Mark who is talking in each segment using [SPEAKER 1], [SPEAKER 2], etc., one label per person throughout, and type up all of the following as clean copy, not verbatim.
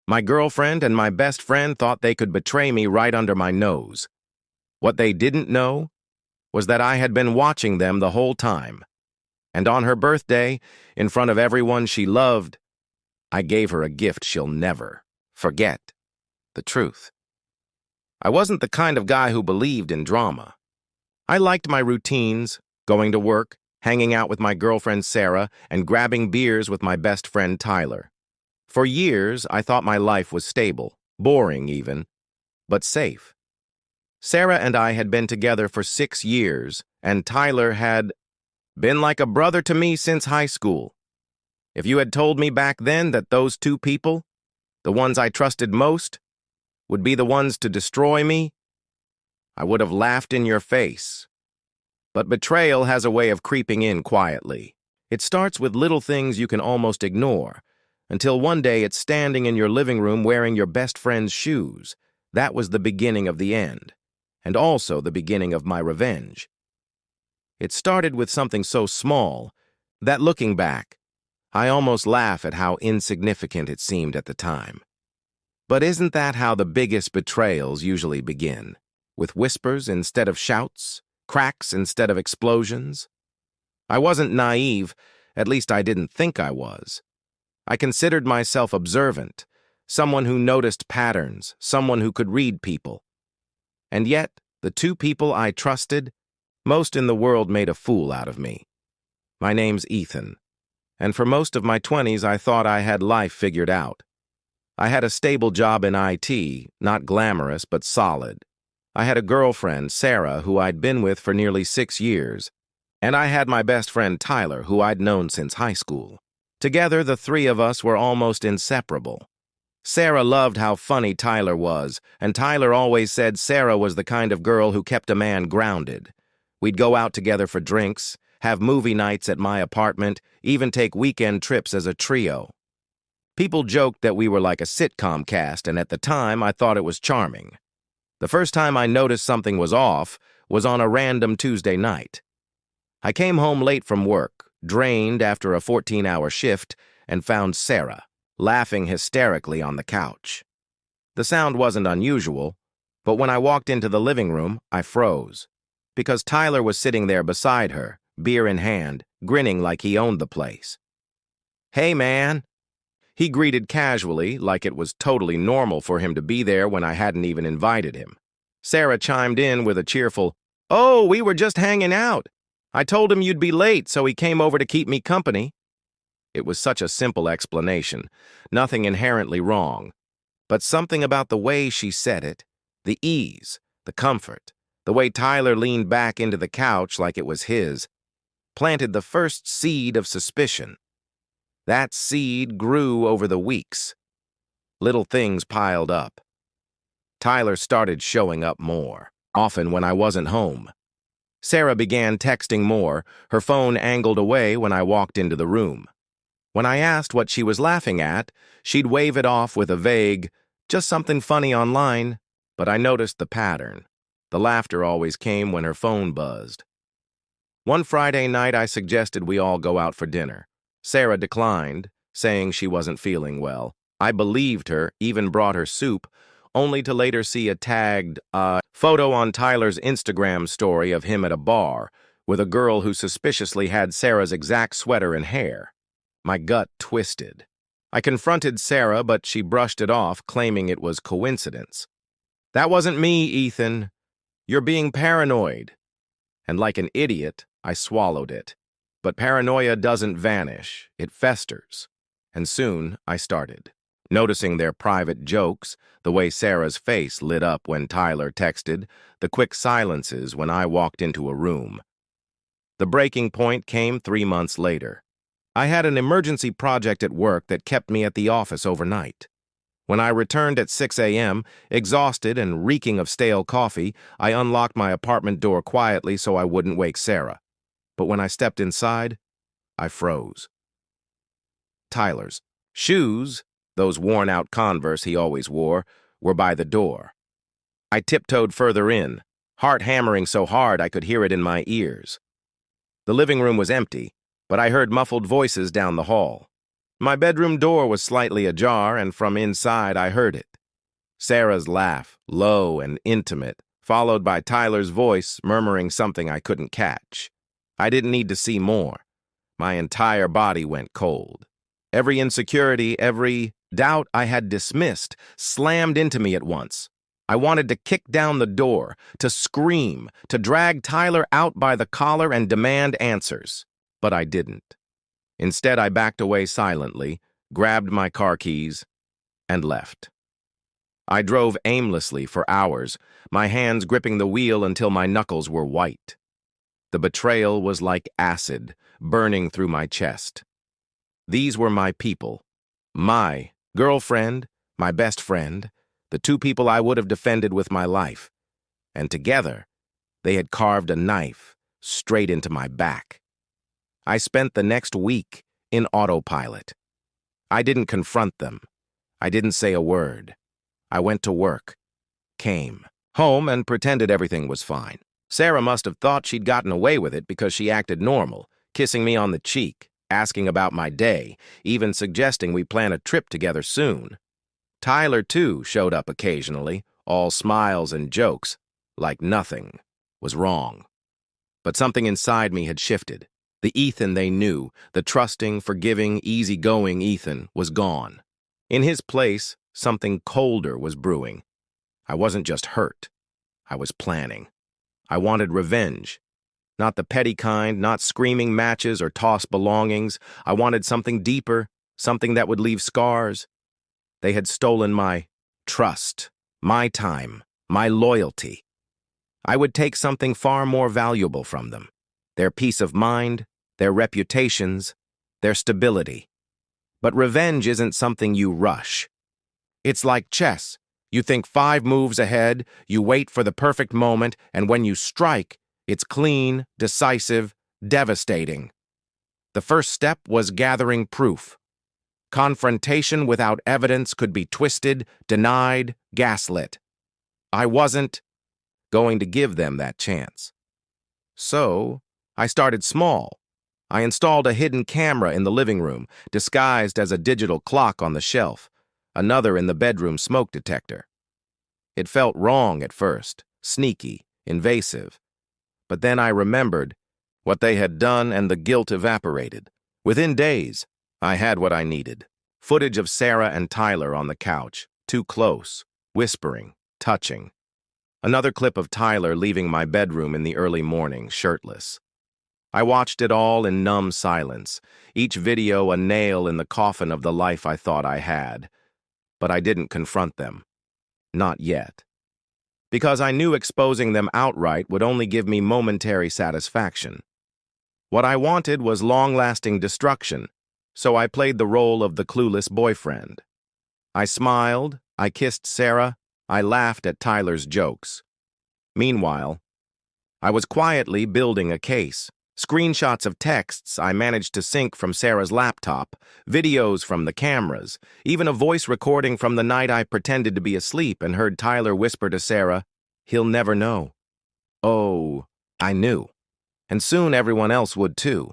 [SPEAKER 1] My girlfriend and my best friend thought they could betray me right under my nose. What they didn't know was that I had been watching them the whole time. And on her birthday, in front of everyone she loved, I gave her a gift she'll never forget: the truth. I wasn't the kind of guy who believed in drama. I liked my routines, going to work, hanging out with my girlfriend Sarah, and grabbing beers with my best friend Tyler. For years, I thought my life was stable, boring even, but safe. Sarah and I had been together for 6 years, and Tyler had been like a brother to me since high school. If you had told me back then that those two people, the ones I trusted most, would be the ones to destroy me, I would have laughed in your face. But betrayal has a way of creeping in quietly. It starts with little things you can almost ignore, until one day it's standing in your living room wearing your best friend's shoes. That was the beginning of the end, and also the beginning of my revenge. It started with something so small that, looking back, I almost laugh at how insignificant it seemed at the time. But isn't that how the biggest betrayals usually begin? With whispers instead of shouts, cracks instead of explosions? I wasn't naive, at least I didn't think I was. I considered myself observant, someone who noticed patterns, someone who could read people. And yet, the two people I trusted most in the world made a fool out of me. My name's Ethan, and for most of my 20s I thought I had life figured out. I had a stable job in IT, not glamorous but solid. I had a girlfriend, Sarah, who I'd been with for nearly 6 years, and I had my best friend Tyler, who I'd known since high school. Together, the three of us were almost inseparable. Sarah loved how funny Tyler was, and Tyler always said Sarah was the kind of girl who kept a man grounded. We'd go out together for drinks, have movie nights at my apartment, even take weekend trips as a trio. People joked that we were like a sitcom cast, and at the time I thought it was charming. The first time I noticed something was off was on a random Tuesday night. I came home late from work, drained after a 14-hour shift, and found Sarah laughing hysterically on the couch. The sound wasn't unusual, but when I walked into the living room, I froze, because Tyler was sitting there beside her, beer in hand, grinning like he owned the place. "Hey, man," he greeted casually, like it was totally normal for him to be there when I hadn't even invited him. Sarah chimed in with a cheerful, "Oh, we were just hanging out. I told him you'd be late, so he came over to keep me company." It was such a simple explanation, nothing inherently wrong, but something about the way she said it, the ease, the comfort, the way Tyler leaned back into the couch like it was his, planted the first seed of suspicion. That seed grew over the weeks. Little things piled up. Tyler started showing up more, often when I wasn't home. Sarah began texting more, her phone angled away when I walked into the room. When I asked what she was laughing at, she'd wave it off with a vague, "Just something funny online," but I noticed the pattern. The laughter always came when her phone buzzed. One Friday night, I suggested we all go out for dinner. Sarah declined, saying she wasn't feeling well. I believed her, even brought her soup, only to later see a tagged photo on Tyler's Instagram story of him at a bar with a girl who suspiciously had Sarah's exact sweater and hair. My gut twisted. I confronted Sarah, but she brushed it off, claiming it was coincidence. "That wasn't me, Ethan. You're being paranoid." And like an idiot, I swallowed it. But paranoia doesn't vanish, it festers. And soon I started noticing their private jokes, the way Sarah's face lit up when Tyler texted, the quick silences when I walked into a room. The breaking point came 3 months later. I had an emergency project at work that kept me at the office overnight. When I returned at 6 a.m., exhausted and reeking of stale coffee, I unlocked my apartment door quietly so I wouldn't wake Sarah. But when I stepped inside, I froze. Tyler's shoes, those worn-out Converse he always wore, were by the door. I tiptoed further in, heart hammering so hard I could hear it in my ears. The living room was empty, but I heard muffled voices down the hall. My bedroom door was slightly ajar, and from inside I heard it. Sarah's laugh, low and intimate, followed by Tyler's voice murmuring something I couldn't catch. I didn't need to see more. My entire body went cold. Every insecurity, every doubt I had dismissed slammed into me at once. I wanted to kick down the door, to scream, to drag Tyler out by the collar and demand answers. But I didn't. Instead, I backed away silently, grabbed my car keys, and left. I drove aimlessly for hours, my hands gripping the wheel until my knuckles were white. The betrayal was like acid, burning through my chest. These were my people, my girlfriend, my best friend, the two people I would have defended with my life. And together, they had carved a knife straight into my back. I spent the next week in autopilot. I didn't confront them. I didn't say a word. I went to work, came home, and pretended everything was fine. Sarah must have thought she'd gotten away with it because she acted normal, kissing me on the cheek, asking about my day, even suggesting we plan a trip together soon. Tyler, too, showed up occasionally, all smiles and jokes, like nothing was wrong. But something inside me had shifted. The Ethan they knew, the trusting, forgiving, easygoing Ethan, was gone. In his place, something colder was brewing. I wasn't just hurt. I was planning. I wanted revenge. Not the petty kind, not screaming matches or tossed belongings. I wanted something deeper, something that would leave scars. They had stolen my trust, my time, my loyalty. I would take something far more valuable from them. Their peace of mind, their reputations, their stability. But revenge isn't something you rush. It's like chess. You think 5 moves ahead, you wait for the perfect moment, and when you strike, it's clean, decisive, devastating. The first step was gathering proof. Confrontation without evidence could be twisted, denied, gaslit. I wasn't going to give them that chance. So, I started small. I installed a hidden camera in the living room, disguised as a digital clock on the shelf, another in the bedroom smoke detector. It felt wrong at first, sneaky, invasive. But then I remembered what they had done and the guilt evaporated. Within days, I had what I needed. Footage of Sarah and Tyler on the couch, too close, whispering, touching. Another clip of Tyler leaving my bedroom in the early morning, shirtless. I watched it all in numb silence, each video a nail in the coffin of the life I thought I had. But I didn't confront them. Not yet. Because I knew exposing them outright would only give me momentary satisfaction. What I wanted was long-lasting destruction, so I played the role of the clueless boyfriend. I smiled, I kissed Sarah, I laughed at Tyler's jokes. Meanwhile, I was quietly building a case. Screenshots of texts I managed to sync from Sarah's laptop, videos from the cameras, even a voice recording from the night I pretended to be asleep and heard Tyler whisper to Sarah, "He'll never know." Oh, I knew. And soon everyone else would too.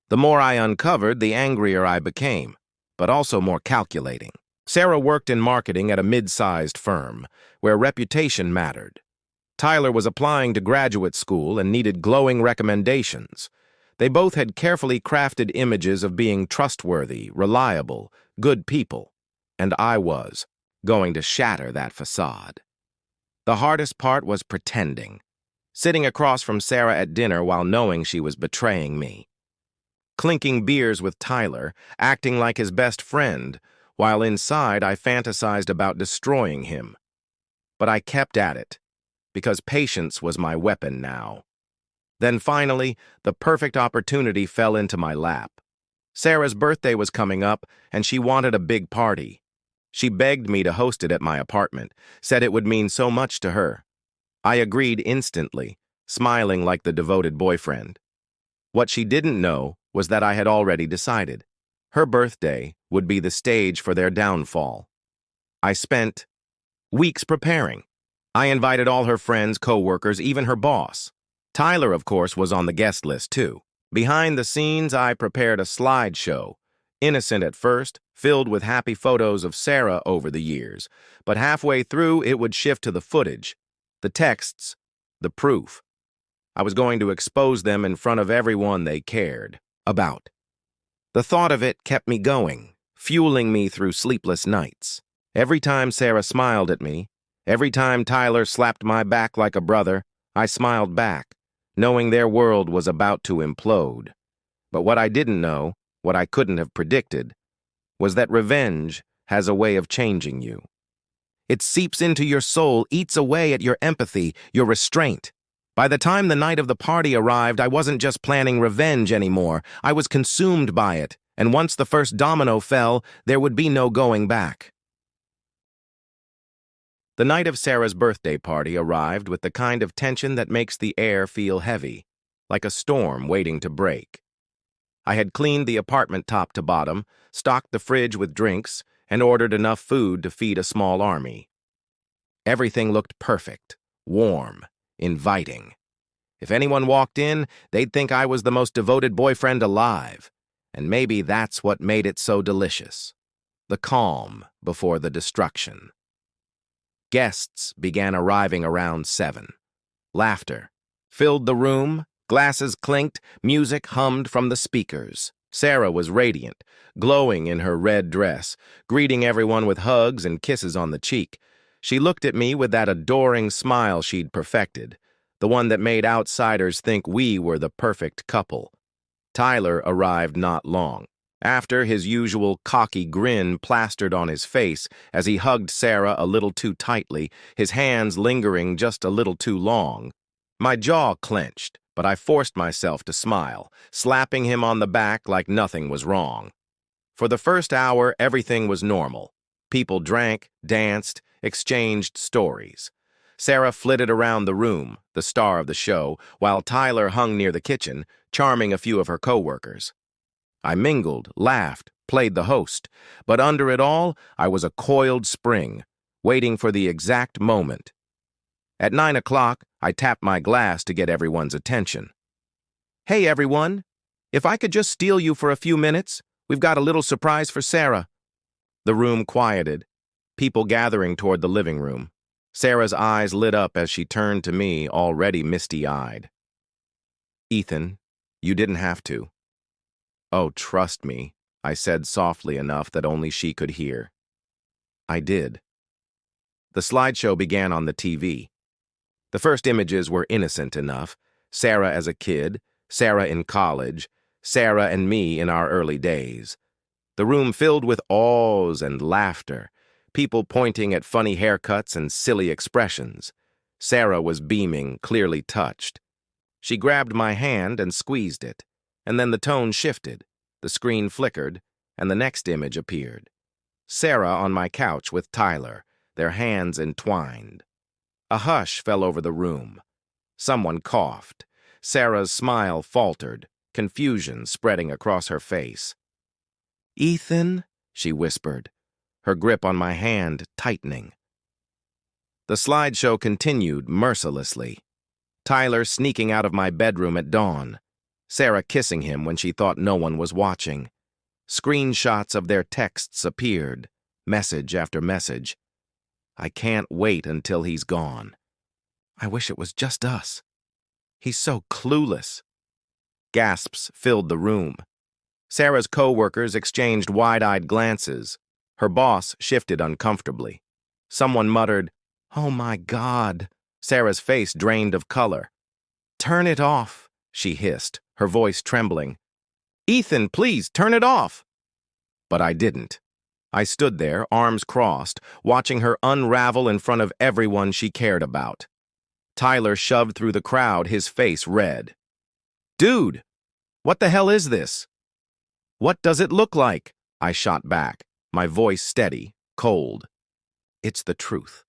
[SPEAKER 1] The more I uncovered, the angrier I became, but also more calculating. Sarah worked in marketing at a mid-sized firm, where reputation mattered. Tyler was applying to graduate school and needed glowing recommendations. They both had carefully crafted images of being trustworthy, reliable, good people, and I was going to shatter that facade. The hardest part was pretending, sitting across from Sarah at dinner while knowing she was betraying me. Clinking beers with Tyler, acting like his best friend, while inside I fantasized about destroying him. But I kept at it, because patience was my weapon now. Then finally, the perfect opportunity fell into my lap. Sarah's birthday was coming up, and she wanted a big party. She begged me to host it at my apartment, said it would mean so much to her. I agreed instantly, smiling like the devoted boyfriend. What she didn't know was that I had already decided. Her birthday would be the stage for their downfall. I spent weeks preparing. I invited all her friends, co-workers, even her boss. Tyler, of course, was on the guest list, too. Behind the scenes, I prepared a slideshow, Innocent at first, filled with happy photos of Sarah over the years, but halfway through it would shift to the footage, the texts, the proof. I was going to expose them in front of everyone they cared about. The thought of it kept me going, fueling me through sleepless nights. Every time Sarah smiled at me, every time Tyler slapped my back like a brother, I smiled back, knowing their world was about to implode. But what I didn't know, what I couldn't have predicted, was that revenge has a way of changing you. It seeps into your soul, eats away at your empathy, your restraint. By the time the night of the party arrived, I wasn't just planning revenge anymore. I was consumed by it, and once the first domino fell, there would be no going back. The night of Sarah's birthday party arrived with the kind of tension that makes the air feel heavy, like a storm waiting to break. I had cleaned the apartment top to bottom, stocked the fridge with drinks, and ordered enough food to feed a small army. Everything looked perfect, warm, inviting. If anyone walked in, they'd think I was the most devoted boyfriend alive, and maybe that's what made it so delicious. The calm before the destruction. Guests began arriving around 7. Laughter filled the room, glasses clinked, music hummed from the speakers. Sarah was radiant, glowing in her red dress, greeting everyone with hugs and kisses on the cheek. She looked at me with that adoring smile she'd perfected, the one that made outsiders think we were the perfect couple. Tyler arrived not long after, his usual cocky grin plastered on his face as he hugged Sarah a little too tightly, his hands lingering just a little too long. My jaw clenched, but I forced myself to smile, slapping him on the back like nothing was wrong. For the first hour, everything was normal. People drank, danced, exchanged stories. Sarah flitted around the room, the star of the show, while Tyler hung near the kitchen, charming a few of her co-workers. I mingled, laughed, played the host, but under it all, I was a coiled spring, waiting for the exact moment. At 9 o'clock, I tapped my glass to get everyone's attention. "Hey, everyone. If I could just steal you for a few minutes, we've got a little surprise for Sarah." The room quieted, people gathering toward the living room. Sarah's eyes lit up as she turned to me, already misty-eyed. "Ethan, you didn't have to." "Oh, trust me," I said softly enough that only she could hear. "I did." The slideshow began on the TV. The first images were innocent enough. Sarah as a kid, Sarah in college, Sarah and me in our early days. The room filled with awes and laughter, people pointing at funny haircuts and silly expressions. Sarah was beaming, clearly touched. She grabbed my hand and squeezed it, and then the tone shifted, the screen flickered, and the next image appeared. Sarah on my couch with Tyler, their hands entwined. A hush fell over the room. Someone coughed. Sarah's smile faltered, confusion spreading across her face. "Ethan," she whispered, her grip on my hand tightening. The slideshow continued mercilessly. Tyler sneaking out of my bedroom at dawn. Sarah kissing him when she thought no one was watching. Screenshots of their texts appeared, message after message. "I can't wait until he's gone. I wish it was just us. He's so clueless." Gasps filled the room. Sarah's co-workers exchanged wide-eyed glances. Her boss shifted uncomfortably. Someone muttered, "Oh my God." Sarah's face drained of color. "Turn it off," she hissed, her voice trembling. "Ethan, please, turn it off." But I didn't. I stood there, arms crossed, watching her unravel in front of everyone she cared about. Tyler shoved through the crowd, his face red. "Dude, what the hell is this?" "What does it look like?" I shot back, my voice steady, cold. "It's the truth."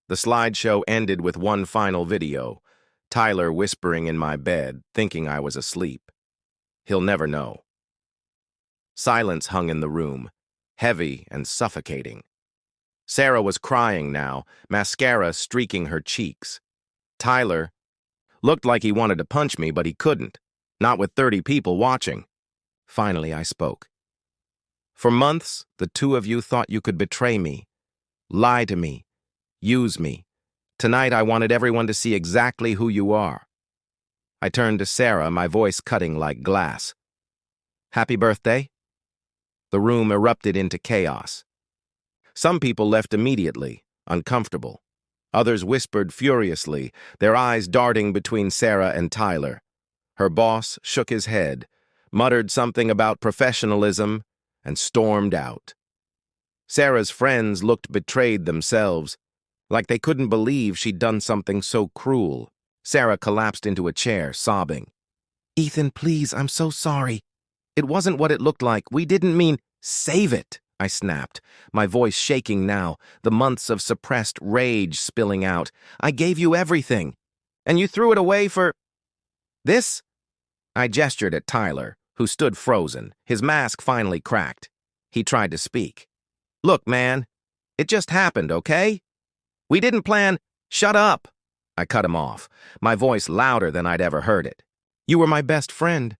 [SPEAKER 1] The slideshow ended with one final video, Tyler whispering in my bed, thinking I was asleep. He'll never know. Silence hung in the room, heavy and suffocating. Sarah was crying now, mascara streaking her cheeks. Tyler looked like he wanted to punch me, but he couldn't, not with 30 people watching. Finally, I spoke. For months, the two of you thought you could betray me, lie to me, use me. Tonight, I wanted everyone to see exactly who you are. I turned to Sarah, my voice cutting like glass. Happy birthday? The room erupted into chaos. Some people left immediately, uncomfortable. Others whispered furiously, their eyes darting between Sarah and Tyler. Her boss shook his head, muttered something about professionalism, and stormed out. Sarah's friends looked betrayed themselves, like they couldn't believe she'd done something so cruel. Sarah collapsed into a chair, sobbing. "Ethan, please, I'm so sorry. It wasn't what it looked like. We didn't mean—" "Save it," I snapped, my voice shaking now, the months of suppressed rage spilling out. "I gave you everything, and you threw it away for— this?" I gestured at Tyler, who stood frozen, his mask finally cracked. He tried to speak. "Look, man, it just happened, okay? We didn't plan—" "Shut up!" I cut him off, my voice louder than I'd ever heard it. "You were my best friend.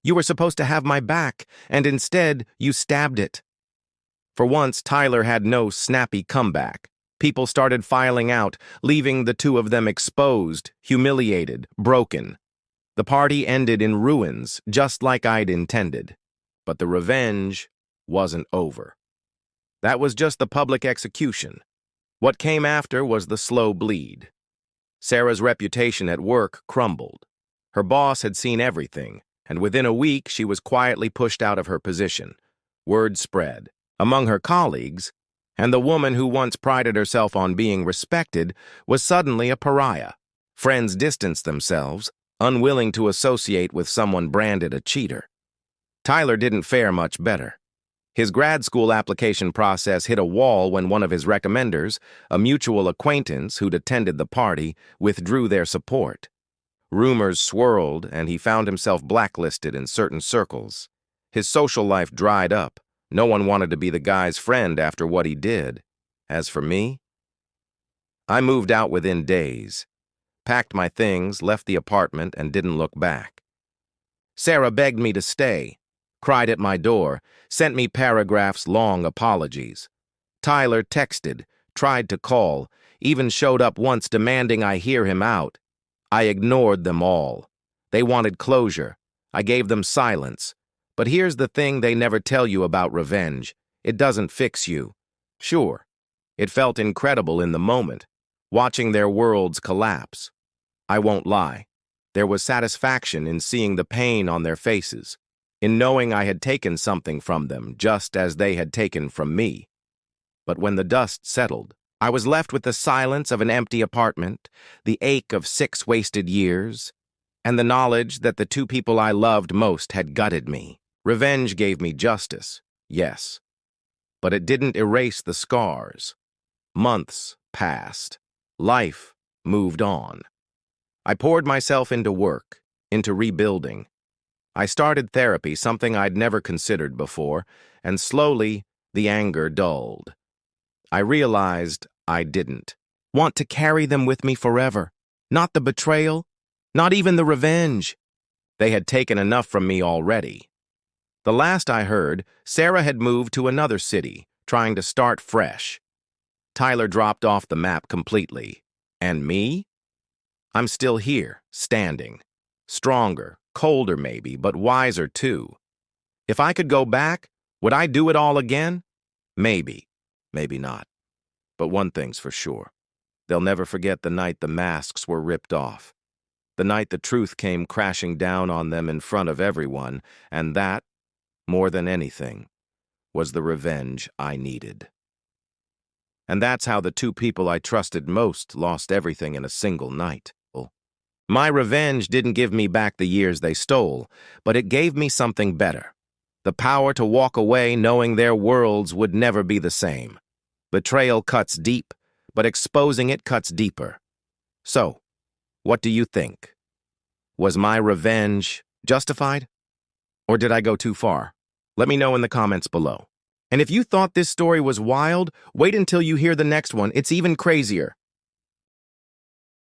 [SPEAKER 1] You were supposed to have my back, and instead, you stabbed it." For once, Tyler had no snappy comeback. People started filing out, leaving the two of them exposed, humiliated, broken. The party ended in ruins, just like I'd intended. But the revenge wasn't over. That was just the public execution. What came after was the slow bleed. Sarah's reputation at work crumbled. Her boss had seen everything, and within a week she was quietly pushed out of her position. Word spread among her colleagues, and the woman who once prided herself on being respected was suddenly a pariah. Friends distanced themselves, unwilling to associate with someone branded a cheater. Tyler didn't fare much better. His grad school application process hit a wall when one of his recommenders, a mutual acquaintance who'd attended the party, withdrew their support. Rumors swirled, and he found himself blacklisted in certain circles. His social life dried up. No one wanted to be the guy's friend after what he did. As for me, I moved out within days, packed my things, left the apartment, and didn't look back. Sarah begged me to stay, cried at my door, sent me paragraphs-long apologies. Tyler texted, tried to call, even showed up once demanding I hear him out. I ignored them all. They wanted closure. I gave them silence. But here's the thing they never tell you about revenge. It doesn't fix you. Sure, it felt incredible in the moment, watching their worlds collapse. I won't lie. There was satisfaction in seeing the pain on their faces, in knowing I had taken something from them just as they had taken from me. But when the dust settled, I was left with the silence of an empty apartment, the ache of 6 wasted years, and the knowledge that the two people I loved most had gutted me. Revenge gave me justice, yes, but it didn't erase the scars. Months passed. Life moved on. I poured myself into work, into rebuilding. I started therapy, something I'd never considered before, and slowly the anger dulled. I realized I didn't want to carry them with me forever. Not the betrayal, not even the revenge. They had taken enough from me already. The last I heard, Sarah had moved to another city, trying to start fresh. Tyler dropped off the map completely. And me? I'm still here, standing. Stronger, colder maybe, but wiser too. If I could go back, would I do it all again? Maybe, maybe not. But one thing's for sure. They'll never forget the night the masks were ripped off. The night the truth came crashing down on them in front of everyone, and that, more than anything, was the revenge I needed. And that's how the two people I trusted most lost everything in a single night. My revenge didn't give me back the years they stole, but it gave me something better. The power to walk away knowing their worlds would never be the same. Betrayal cuts deep, but exposing it cuts deeper. So, what do you think? Was my revenge justified? Or did I go too far? Let me know in the comments below. And if you thought this story was wild, wait until you hear the next one. It's even crazier.